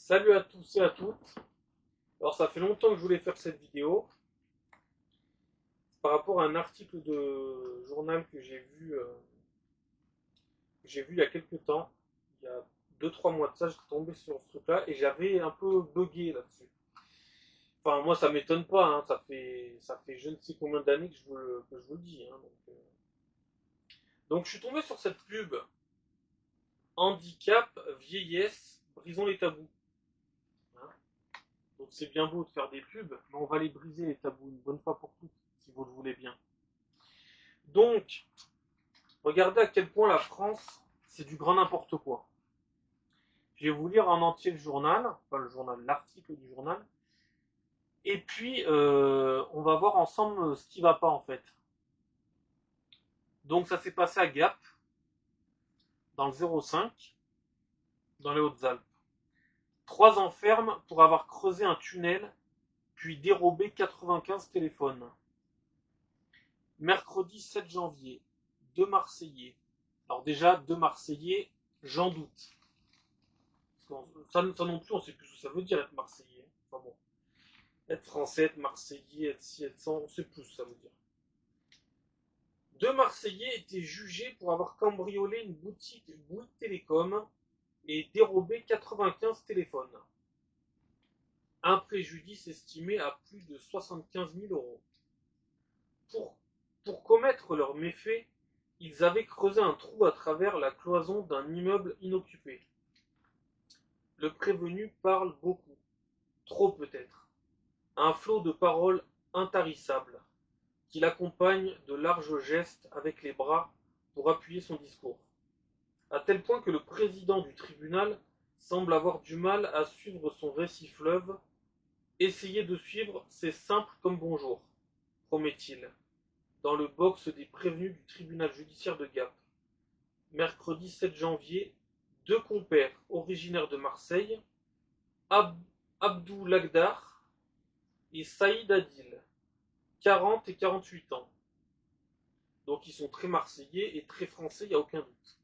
Salut à tous et à toutes. Alors ça fait longtemps que je voulais faire cette vidéo par rapport à un article de journal que j'ai vu il y a quelques temps, il y a 2 3 mois de ça, j'étais tombé sur ce truc-là et j'avais un peu bugué là-dessus. Enfin moi ça m'étonne pas, hein, ça fait je ne sais combien d'années que je vous le dis, hein, donc je suis tombé sur cette pub handicap, vieillesse, brisons les tabous, hein. Donc c'est bien beau de faire des pubs, mais on va les briser les tabous une bonne fois pour toutes, si vous le voulez bien. Donc, regardez à quel point la France, c'est du grand n'importe quoi. Je vais vous lire en entier le journal, enfin le journal, l'article du journal, et puis on va voir ensemble ce qui va pas en fait. Donc ça s'est passé à Gap, dans le 05, dans les Hautes-Alpes. 3 ans ferme pour avoir creusé un tunnel, puis dérobé 95 téléphones. Mercredi 7 janvier, 2 Marseillais. Alors déjà, 2 Marseillais, j'en doute. Ça non plus, on sait plus ce que ça veut dire être Marseillais. Enfin bon, être Français, être Marseillais, être ci, être ça, on sait plus ce que ça veut dire. 2 Marseillais étaient jugés pour avoir cambriolé une boutique Bouygues Télécom et dérobé 95 téléphones. Un préjudice estimé à plus de 75 000 euros. Pour, pour commettre leurs méfaits, ils avaient creusé un trou à travers la cloison d'un immeuble inoccupé. Le prévenu parle beaucoup, trop peut-être. Un flot de paroles intarissables qui l'accompagne de larges gestes avec les bras pour appuyer son discours. À tel point que le président du tribunal semble avoir du mal à suivre son récit fleuve. Essayez de suivre, c'est simple comme bonjour, promet-il, dans le box des prévenus du tribunal judiciaire de Gap. Mercredi 7 janvier, 2 compères originaires de Marseille, Abdou Lagdar et Saïd Adil, 40 et 48 ans. Donc ils sont très marseillais et très français, il n'y a aucun doute.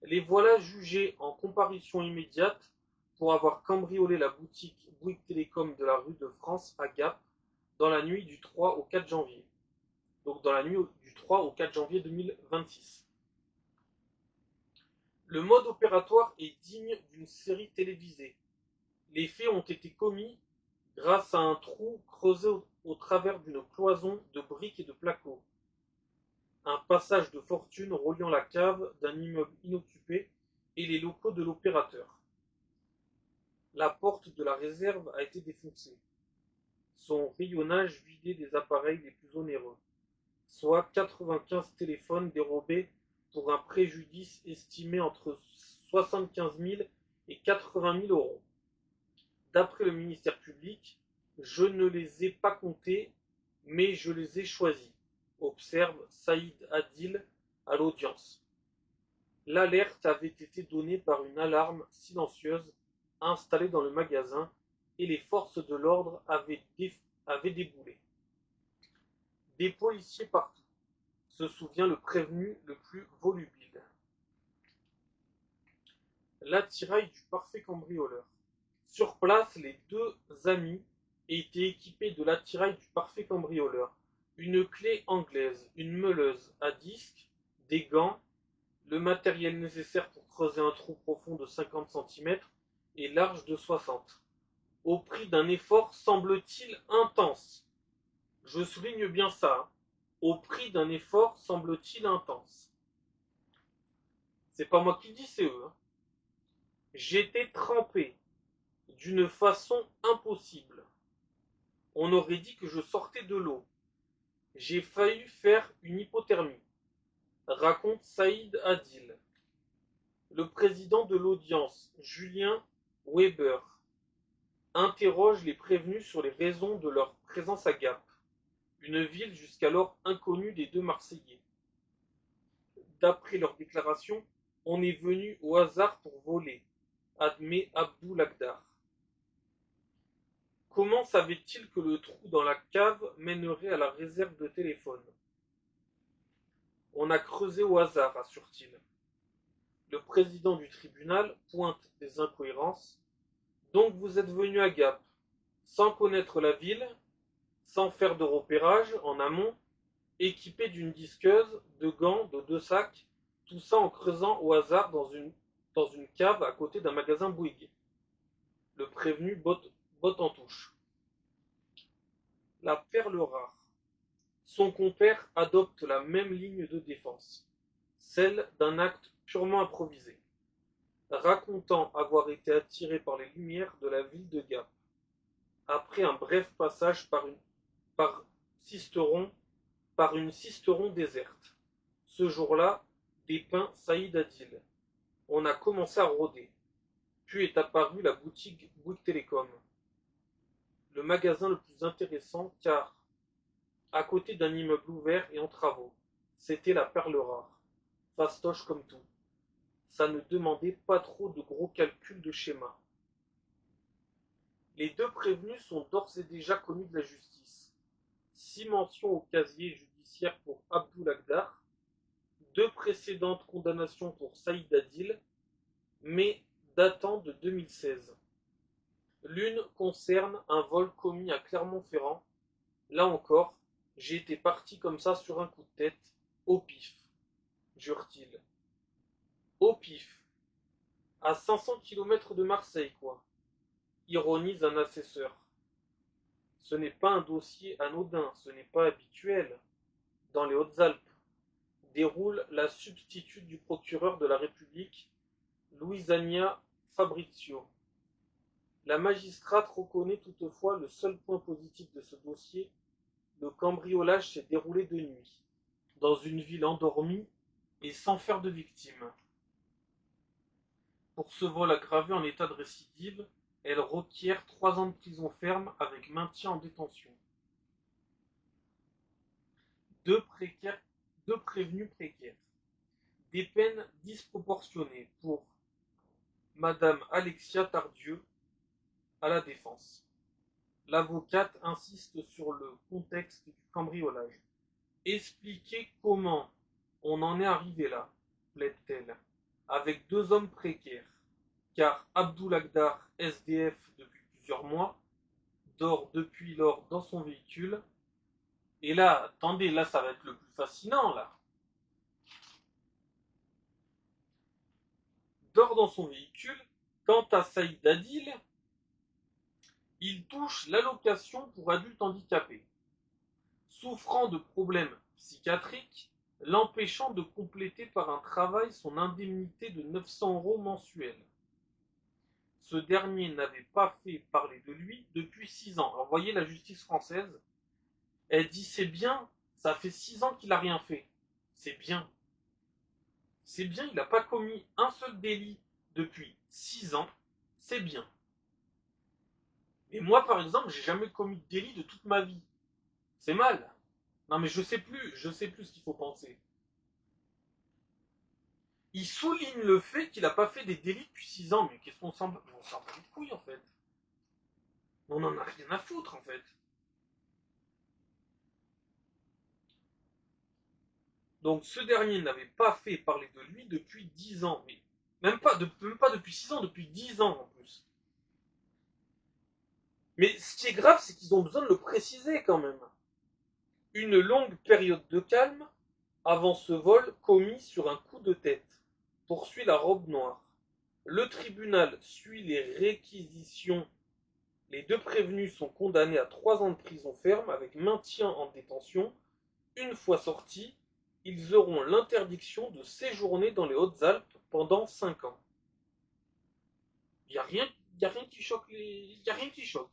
Les voilà jugés en comparution immédiate pour avoir cambriolé la boutique Bouygues Télécom de la rue de France à Gap dans la nuit du 3 au 4 janvier. Donc dans la nuit du 3 au 4 janvier 2026. Le mode opératoire est digne d'une série télévisée. Les faits ont été commis grâce à un trou creusé au travers d'une cloison de briques et de placo. Un passage de fortune reliant la cave d'un immeuble inoccupé et les locaux de l'opérateur. La porte de la réserve a été défoncée. Son rayonnage vidé des appareils les plus onéreux, soit 95 téléphones dérobés pour un préjudice estimé entre 75 000 et 80 000 euros. D'après le ministère public, je ne les ai pas comptés, mais je les ai choisis, observe Saïd Adil à l'audience. L'alerte avait été donnée par une alarme silencieuse installée dans le magasin et les forces de l'ordre avaient déboulé. Des policiers partout, se souvient le prévenu le plus volubile. L'attirail du parfait cambrioleur. Sur place, les 2 amis étaient équipés de l'attirail du parfait cambrioleur. Une clé anglaise, une meuleuse à disque, des gants, le matériel nécessaire pour creuser un trou profond de 50 cm et large de 60, au prix d'un effort semble-t-il intense. Je souligne bien ça, hein. Au prix d'un effort semble-t-il intense. C'est pas moi qui dis, c'est eux, hein. J'étais trempé d'une façon impossible. On aurait dit que je sortais de l'eau. J'ai failli faire une hypothermie, raconte Saïd Adil. Le président de l'audience, Julien Weber, interroge les prévenus sur les raisons de leur présence à Gap, une ville jusqu'alors inconnue des 2 Marseillais. D'après leur déclaration, on est venu au hasard pour voler, admet Abdou Lagdar. Comment savait-il que le trou dans la cave mènerait à la réserve de téléphone? On a creusé au hasard, assure-t-il. Le président du tribunal pointe des incohérences. Donc vous êtes venu à Gap, sans connaître la ville, sans faire de repérage en amont, équipé d'une disqueuse, de gants, de 2 sacs, tout ça en creusant au hasard dans une cave à côté d'un magasin Bouygues. Le prévenu botte en touche. La perle rare. Son compère adopte la même ligne de défense, celle d'un acte purement improvisé, racontant avoir été attiré par les lumières de la ville de Gap, après un bref passage par Sisteron, par une Sisteron déserte. Ce jour-là, dépeint Saïd Adil. On a commencé à rôder. Puis est apparue la boutique Bouygues Télécom, le magasin le plus intéressant car, à côté d'un immeuble ouvert et en travaux, c'était la perle rare, fastoche comme tout. Ça ne demandait pas trop de gros calculs de schéma. Les deux prévenus sont d'ores et déjà connus de la justice. 6 mentions au casier judiciaire pour Abdul Agdar, 2 précédentes condamnations pour Saïd Adil, mais datant de 2016. L'une concerne un vol commis à Clermont-Ferrand. Là encore, j'ai été parti comme ça sur un coup de tête, au pif, jure-t-il. Au pif. À 500 km de Marseille, quoi, ironise un assesseur. Ce n'est pas un dossier anodin, ce n'est pas habituel. Dans les Hautes-Alpes, déroule la substitute du procureur de la République, Luisania Fabrizio. La magistrate reconnaît toutefois le seul point positif de ce dossier: le cambriolage s'est déroulé de nuit, dans une ville endormie et sans faire de victimes. Pour ce vol aggravé en état de récidive, elle requiert 3 ans de prison ferme avec maintien en détention. Deux prévenus précaires. Des peines disproportionnées pour Madame Alexia Tardieu à la défense. L'avocate insiste sur le contexte du cambriolage. Expliquer comment on en est arrivé là, plaide-t-elle, avec 2 hommes précaires, car Abdul Agdar, SDF depuis plusieurs mois, dort depuis lors dans son véhicule. Et là, attendez, là ça va être le plus fascinant, là. Dort dans son véhicule. Quant à Saïd Adil, il touche l'allocation pour adultes handicapés, souffrant de problèmes psychiatriques, l'empêchant de compléter par un travail son indemnité de 900 € mensuels. Ce dernier n'avait pas fait parler de lui depuis 6 ans. Alors vous voyez, la justice française, elle dit c'est bien, ça fait 6 ans qu'il n'a rien fait. C'est bien. C'est bien, il n'a pas commis un seul délit depuis 6 ans. C'est bien. Et moi, par exemple, j'ai jamais commis de délit de toute ma vie. C'est mal. Non, mais je sais plus ce qu'il faut penser. Il souligne le fait qu'il n'a pas fait des délits depuis 6 ans. Mais qu'est-ce qu'on s'en bat les couilles, en fait. On en a rien à foutre, en fait. Donc, ce dernier n'avait pas fait parler de lui depuis 10 ans. Mais même pas depuis 6 ans, depuis 10 ans, en plus. Mais ce qui est grave, c'est qu'ils ont besoin de le préciser, quand même. Une longue période de calme avant ce vol commis sur un coup de tête, poursuit la robe noire. Le tribunal suit les réquisitions. Les 2 prévenus sont condamnés à 3 ans de prison ferme avec maintien en détention. Une fois sortis, ils auront l'interdiction de séjourner dans les Hautes-Alpes pendant 5 ans. Il n'y a rien qui choque Il n'y a rien qui choque.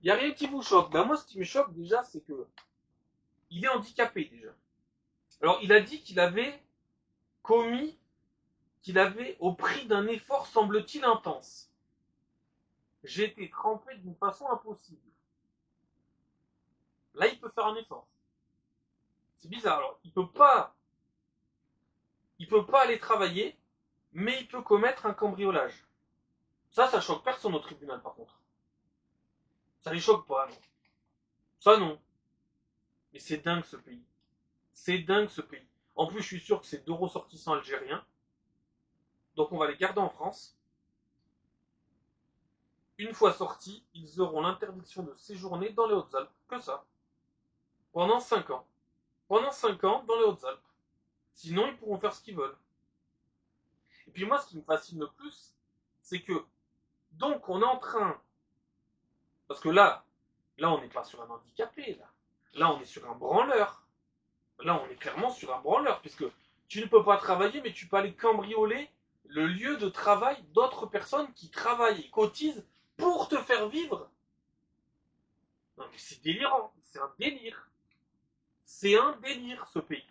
Il n'y a rien qui vous choque. Ben moi, ce qui me choque déjà, c'est que il est handicapé déjà. Alors, il a dit qu'il avait au prix d'un effort semble-t-il intense. J'ai été trempé d'une façon impossible. Là, il peut faire un effort. C'est bizarre. Alors, il peut pas aller travailler, mais il peut commettre un cambriolage. Ça choque personne au tribunal, par contre. Ça les choque pas, non. Ça, non. Mais c'est dingue, ce pays. C'est dingue, ce pays. En plus, je suis sûr que c'est 2 ressortissants algériens. Donc, on va les garder en France. Une fois sortis, ils auront l'interdiction de séjourner dans les Hautes-Alpes. Que ça. Pendant 5 ans. Pendant 5 ans dans les Hautes-Alpes. Sinon, ils pourront faire ce qu'ils veulent. Et puis moi, ce qui me fascine le plus, c'est que, donc, on est en train. Parce que là, on n'est pas sur un handicapé, là. Là, on est sur un branleur. Là, on est clairement sur un branleur, puisque tu ne peux pas travailler, mais tu peux aller cambrioler le lieu de travail d'autres personnes qui travaillent et cotisent pour te faire vivre. Non, mais c'est délirant. C'est un délire. C'est un délire, ce pays.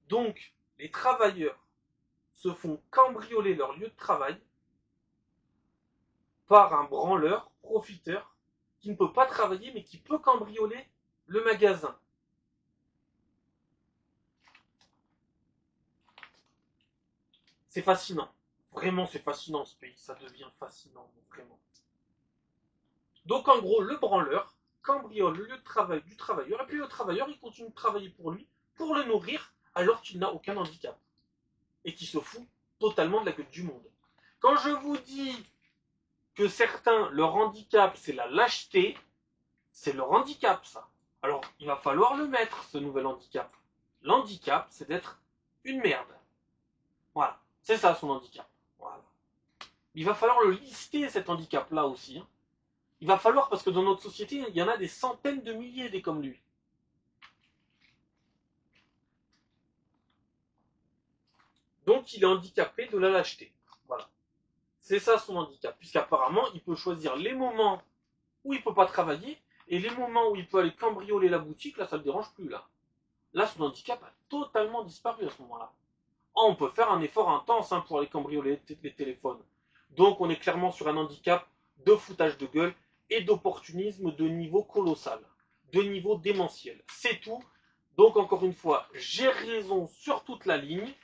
Donc, les travailleurs se font cambrioler leur lieu de travail par un branleur, profiteur, qui ne peut pas travailler, mais qui peut cambrioler le magasin. C'est fascinant. Vraiment, c'est fascinant ce pays. Ça devient fascinant, vraiment. Donc, en gros, le branleur cambriole le lieu de travail du travailleur, et puis le travailleur, il continue de travailler pour lui, pour le nourrir, alors qu'il n'a aucun handicap. Et qui se fout totalement de la gueule du monde. Quand je vous dis que certains, leur handicap, c'est la lâcheté, c'est leur handicap, ça. Alors, il va falloir le mettre, ce nouvel handicap. L'handicap, c'est d'être une merde. Voilà. C'est ça, son handicap. Voilà. Il va falloir le lister, cet handicap-là aussi. Hein. Il va falloir, parce que dans notre société, il y en a des centaines de milliers des comme lui. Donc, il est handicapé de la lâcheté. Voilà. C'est ça, son handicap. Puisqu'apparemment, il peut choisir les moments où il ne peut pas travailler, et les moments où il peut aller cambrioler la boutique, là, ça ne le dérange plus, là. Là, son handicap a totalement disparu à ce moment-là. Oh, on peut faire un effort intense hein, pour aller cambrioler les téléphones. Donc, on est clairement sur un handicap de foutage de gueule et d'opportunisme de niveau colossal, de niveau démentiel. C'est tout. Donc, encore une fois, j'ai raison sur toute la ligne.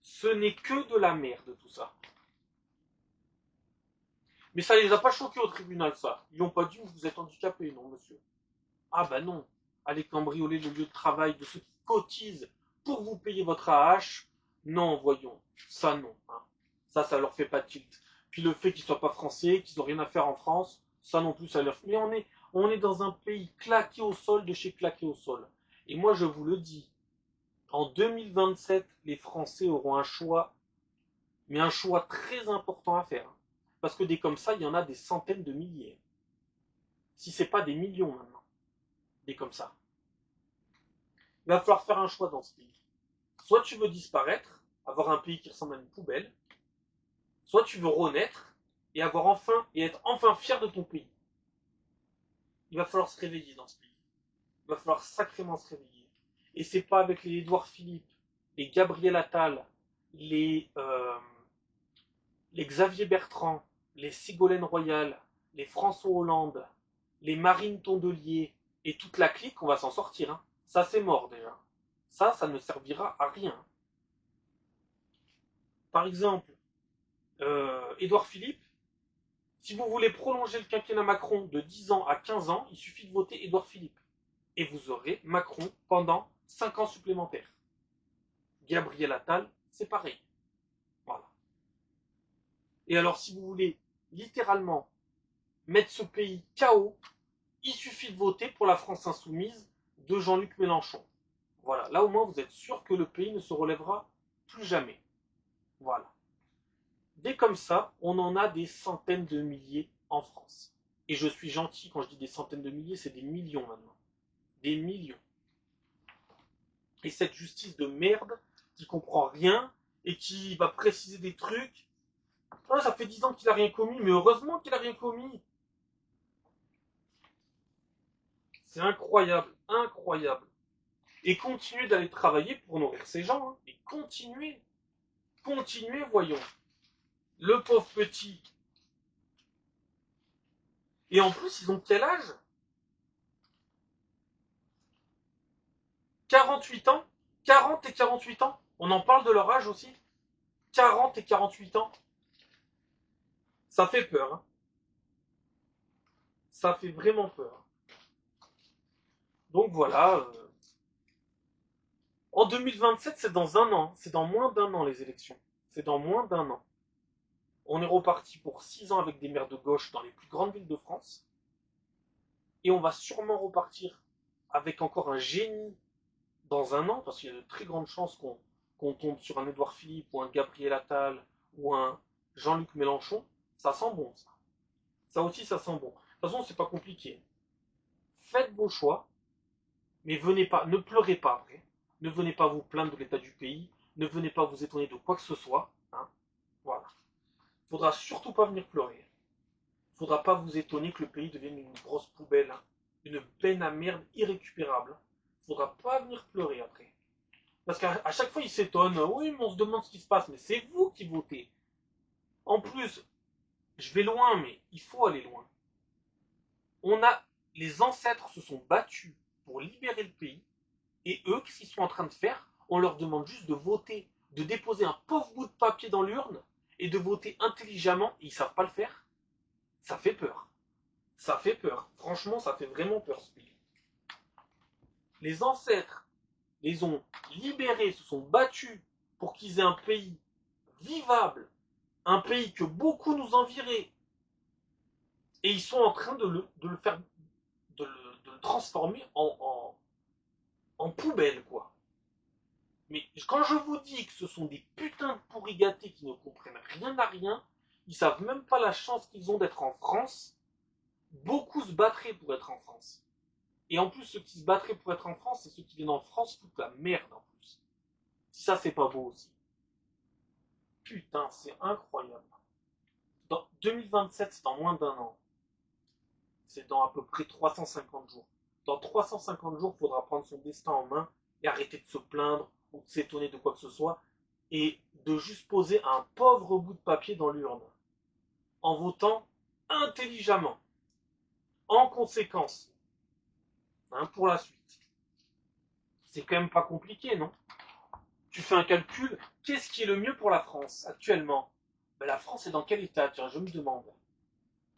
Ce n'est que de la merde, tout ça. Mais ça les a pas choqués au tribunal, ça. Ils n'ont pas dit vous êtes handicapé, non, monsieur. Ah bah non. Allez cambrioler le lieu de travail de ceux qui cotisent pour vous payer votre AH. Non, voyons. Ça, non. Hein. Ça leur fait pas tilt. Puis le fait qu'ils soient pas français, qu'ils n'ont rien à faire en France, ça non plus, ça leur fait. Mais on est dans un pays claqué au sol de chez claqué au sol. Et moi, je vous le dis, en 2027, les Français auront un choix, mais un choix très important à faire. Parce que des comme ça, il y en a des centaines de milliers. Si c'est pas des millions maintenant, des comme ça. Il va falloir faire un choix dans ce pays. Soit tu veux disparaître, avoir un pays qui ressemble à une poubelle, soit tu veux renaître et avoir enfin et être enfin fier de ton pays. Il va falloir se réveiller dans ce pays. Il va falloir sacrément se réveiller. Et c'est pas avec les Édouard Philippe, les Gabriel Attal, les Xavier Bertrand, les Ségolène Royal, les François Hollande, les Marine Tondelier et toute la clique qu'on va s'en sortir. Hein. Ça c'est mort déjà. Ça ne servira à rien. Par exemple, Édouard Philippe, si vous voulez prolonger le quinquennat Macron de 10 ans à 15 ans, il suffit de voter Édouard Philippe. Et vous aurez Macron pendant 5 ans supplémentaires. Gabriel Attal, c'est pareil. Voilà. Et alors, si vous voulez littéralement mettre ce pays KO, il suffit de voter pour la France insoumise de Jean-Luc Mélenchon. Voilà. Là, au moins, vous êtes sûr que le pays ne se relèvera plus jamais. Voilà. Dès comme ça, on en a des centaines de milliers en France. Et je suis gentil quand je dis des centaines de milliers, c'est des millions maintenant. Des millions. Et cette justice de merde qui comprend rien et qui va préciser des trucs. Ah, ça fait 10 ans qu'il a rien commis, mais heureusement qu'il a rien commis. C'est incroyable, incroyable. Et continuer d'aller travailler pour nourrir ces gens. Hein. Et continuer. Continuer, voyons. Le pauvre petit. Et en plus, ils ont quel âge 48 ans 40 et 48 ans On en parle de leur âge aussi 40 et 48 ans Ça fait peur. Hein. Ça fait vraiment peur. Donc voilà. En 2027, c'est dans un an. C'est dans moins d'un an les élections. C'est dans moins d'un an. On est reparti pour 6 ans avec des maires de gauche dans les plus grandes villes de France. Et on va sûrement repartir avec encore un génie dans un an, parce qu'il y a de très grandes chances qu'on tombe sur un Édouard Philippe ou un Gabriel Attal ou un Jean-Luc Mélenchon. Ça sent bon, ça. Ça aussi, ça sent bon. De toute façon, c'est pas compliqué. Faites vos choix, mais venez pas, ne pleurez pas après. Ne venez pas vous plaindre de l'état du pays. Ne venez pas vous étonner de quoi que ce soit. Hein. Voilà. Faudra surtout pas venir pleurer. Faudra pas vous étonner que le pays devienne une grosse poubelle, hein. Une benne à merde irrécupérable. Faudra pas venir pleurer après. Parce qu'à chaque fois, ils s'étonnent. Oui, mais on se demande ce qui se passe. Mais c'est vous qui votez. En plus, je vais loin, mais il faut aller loin. Les ancêtres se sont battus pour libérer le pays. Et eux, qu'est-ce qu'ils sont en train de faire? On leur demande juste de voter, de déposer un pauvre bout de papier dans l'urne et de voter intelligemment. Et ils savent pas le faire. Ça fait peur. Ça fait peur. Franchement, ça fait vraiment peur ce pays. Les ancêtres les ont libérés, se sont battus pour qu'ils aient un pays vivable, un pays que beaucoup nous envieraient. Et ils sont en train de le faire, de le transformer en poubelle, quoi. Mais quand je vous dis que ce sont des putains de pourris gâtés qui ne comprennent rien à rien, ils savent même pas la chance qu'ils ont d'être en France. Beaucoup se battraient pour être en France. Et en plus, ceux qui se battraient pour être en France, c'est ceux qui viennent en France foutent la merde en plus. Si ça, c'est pas beau aussi. Putain, c'est incroyable. Dans 2027, c'est dans moins d'un an. C'est dans à peu près 350 jours. Dans 350 jours, il faudra prendre son destin en main et arrêter de se plaindre ou de s'étonner de quoi que ce soit et de juste poser un pauvre bout de papier dans l'urne en votant intelligemment, en conséquence, hein, pour la suite. C'est quand même pas compliqué, non? Tu fais un calcul, qu'est-ce qui est le mieux pour la France actuellement? Ben, la France est dans quel état? Tiens, je me demande.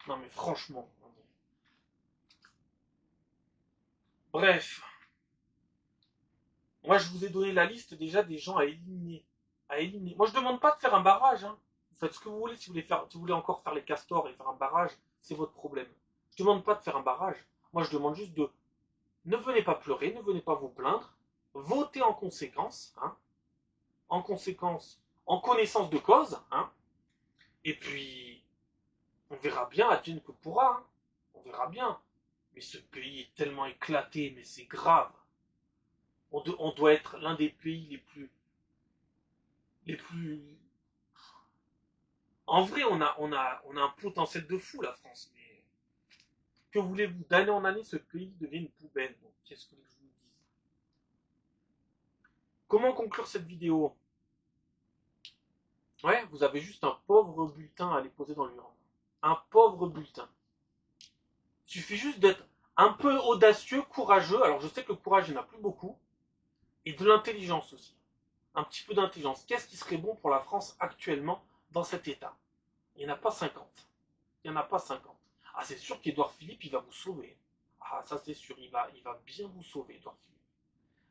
Non mais franchement. Bref, moi je vous ai donné la liste déjà des gens à éliminer. À éliminer. Moi je ne demande pas de faire un barrage. Hein. Vous faites ce que vous voulez. Si vous voulez encore faire les castors et faire un barrage, c'est votre problème. Je ne demande pas de faire un barrage. Moi je demande juste de ne venez pas pleurer, ne venez pas vous plaindre. Votez en conséquence. Hein. En conséquence, en connaissance de cause. Hein. Et puis, on verra bien, advienne que pourra. Hein. On verra bien. Mais ce pays est tellement éclaté, mais c'est grave. On doit être l'un des pays les plus. En vrai, on a un potentiel de fou, la France. Mais que voulez-vous? D'année en année, ce pays devient une poubelle. Donc, qu'est-ce que je vous dis? Comment conclure cette vidéo? Ouais, vous avez juste un pauvre bulletin à aller poser dans l'urne. Un pauvre bulletin. Il suffit juste d'être un peu audacieux, courageux. Alors, je sais que le courage, il n'y en a plus beaucoup. Et de l'intelligence aussi. Un petit peu d'intelligence. Qu'est-ce qui serait bon pour la France actuellement dans cet état? Il n'y en a pas 50. Il n'y en a pas 50. Ah, c'est sûr qu'Edouard Philippe, il va vous sauver. Ah, ça c'est sûr, il va bien vous sauver, Edouard Philippe.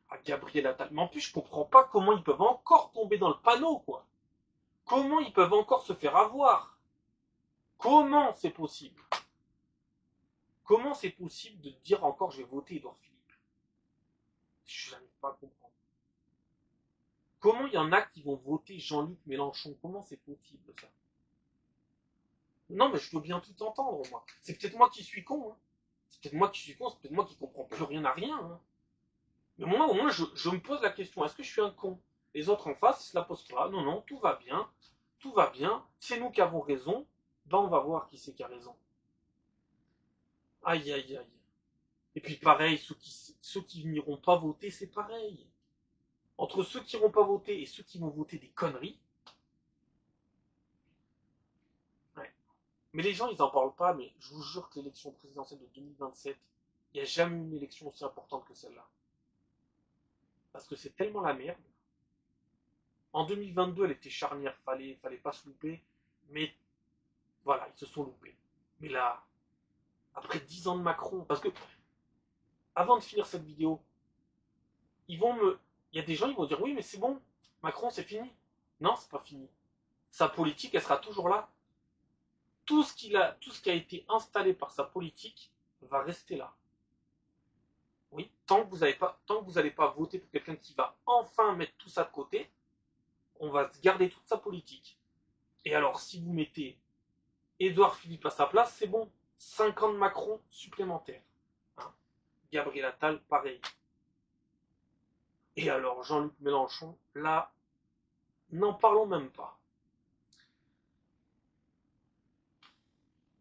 Ah, Gabriel Attal. Mais en plus, je comprends pas comment ils peuvent encore tomber dans le panneau, quoi. Comment ils peuvent encore se faire avoir? Comment c'est possible? Comment c'est possible de dire encore je vais voter Edouard Philippe? Je n'arrive pas à comprendre. Comment il y en a qui vont voter Jean-Luc Mélenchon? Comment c'est possible, ça? Non, mais je veux bien tout entendre, moi. C'est peut-être moi qui suis con, hein. C'est peut-être moi qui suis con, c'est peut-être moi qui comprends plus rien à rien, hein. Mais moi, au moins, je me pose la question, est-ce que je suis un con? Les autres en face, ils se la posent pas. Non, non, tout va bien, c'est nous qui avons raison, ben on va voir qui c'est qui a raison. Aïe, aïe, aïe. Et puis pareil, ceux qui n'iront pas voter, c'est pareil. Entre ceux qui n'iront pas voter et ceux qui vont voter des conneries, ouais. Mais les gens, ils en parlent pas, mais je vous jure que l'élection présidentielle de 2027, il n'y a jamais eu une élection aussi importante que celle-là. Parce que c'est tellement la merde. En 2022, elle était charnière, fallait pas se louper. Mais voilà, ils se sont loupés. Mais là, après 10 ans de Macron, parce que avant de finir cette vidéo, ils vont me. Il y a des gens, ils vont dire oui, mais c'est bon, Macron, c'est fini. Non, c'est pas fini. Sa politique, elle sera toujours là. tout ce qui a été installé par sa politique va rester là. Oui, tant que vous n'allez pas voter pour quelqu'un qui va enfin mettre tout ça de côté, on va garder toute sa politique. Et alors, si vous mettez Édouard Philippe à sa place, c'est bon. 5 ans de Macron supplémentaires. Hein. Gabriel Attal, pareil. Et alors, Jean-Luc Mélenchon, là, n'en parlons même pas.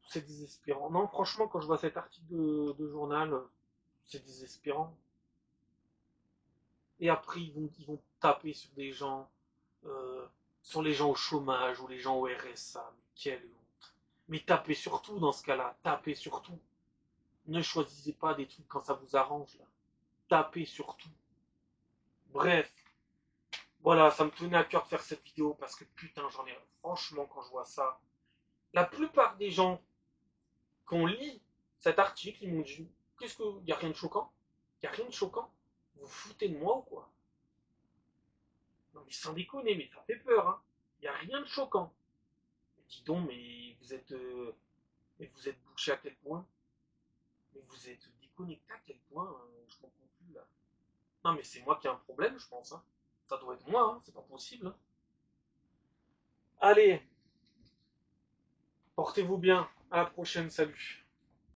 C'est désespérant. Non, franchement, quand je vois cet article de journal, c'est désespérant. Et après, ils vont taper sur des gens, euh, sur les gens au chômage ou les gens au RSA. Mais quelle honte. Mais tapez surtout dans ce cas-là. Tapez surtout. Ne choisissez pas des trucs quand ça vous arrange. Là. Tapez surtout. Bref. Voilà, ça me tenait à cœur de faire cette vidéo parce que putain, j'en ai. Franchement, quand je vois ça, la plupart des gens qu'on lit cet article, ils m'ont dit qu'est-ce que. Y a rien de choquant? Y a rien de choquant? Vous vous foutez de moi ou quoi? Non, mais sans déconner, mais ça fait peur, hein. Y a rien de choquant. Mais dis donc, mais vous êtes bouché à quel point? Mais vous êtes déconnecté à quel point? Je comprends plus là. Non, mais c'est moi qui ai un problème, je pense, hein. Ça doit être moi, hein. C'est pas possible, hein. Allez, portez-vous bien. À la prochaine, salut.